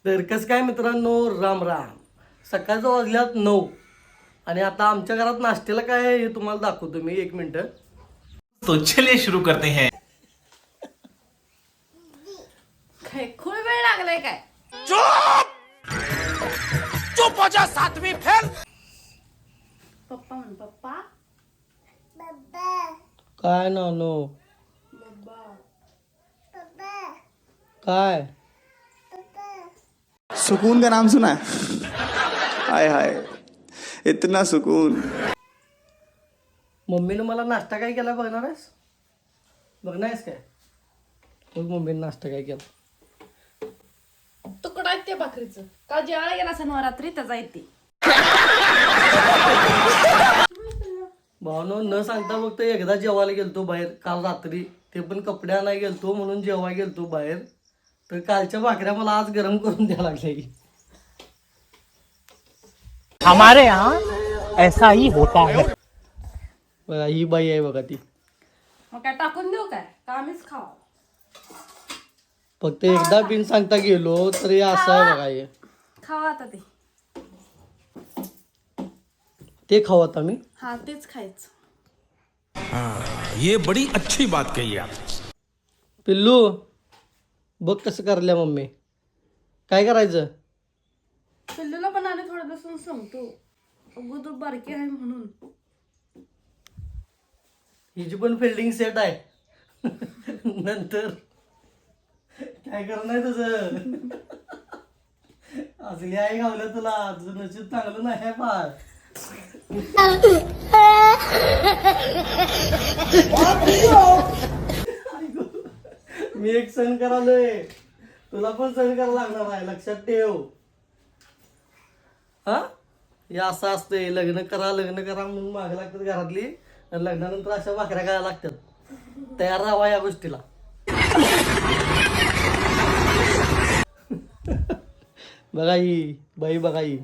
तर कसं काय मित्रांनो, राम राम. सकाळचं वाजल्यात 9 आणि आता आमच्या घरात नाश्त्याला काय आहे हे तुम्हाला दाखवतो मी. 1 मिनिट. तो चलिए शुरू करते हैं. काय खूप वेळ लागलाय काय? चुप हो जा सातवीं फेल. पप्पा म्हण पप्पा. काय नानो काय सुकून का नाम सुना है? हाय हाय इतना सुकून. मम्मीनं मला नाश्ता काय केला बघणार आहेस? बघणार आहेस काय? मग मम्मीनं नाश्ता काय केला? तुकडा आहे ते भाकरीचं. काल जेवायला गेला सण रात्री त्याचा येते. भावनो न सांगता फक्त एकदा जेवायला गेलतो बाहेर काल रात्री. ते पण कपडे आणायला गेलतो म्हणून जेवायला गेलतो बाहेर. तर कालच्या भाकऱ्या मला आज गरम करून द्यायला लागल्या. हमारे यहाँ ऐसा ही होता है. बघा ही बाई आहे बघा ती. मग काय टाकून देऊ काय? का आम्हीच खाऊ? फक्त एकदा बिन सांगता गेलो तरी असं आहे बघा हे. खावा आता ते. ते खाऊ आता मी. हा तेच खायचं. ये बड़ी अच्छी बात कही आप. पिल्लू बघ कसं करल्या मम्मी. काय करायचं? पिल्लूला पण आले थोडं बसून सांगतो. अगोदर बारकी आहे म्हणून. हिची पण फिल्डिंग सेट आहे. नंतर काय करणार तुझं? असली आई गावल्या तुला. तुझं नशीब चांगलं नाही फार. मी एक सण करालोय, तुला पण सण करायला लागणार आहे, लक्षात ठेव. हा हे असं असतंय. लग्न करा म्हणून माग लागतात घरातली आणि लग्नानंतर अशा भाकऱ्या करायला लागतात. तयार राहावा या गोष्टीला. बघा ही बाई, बघा ही.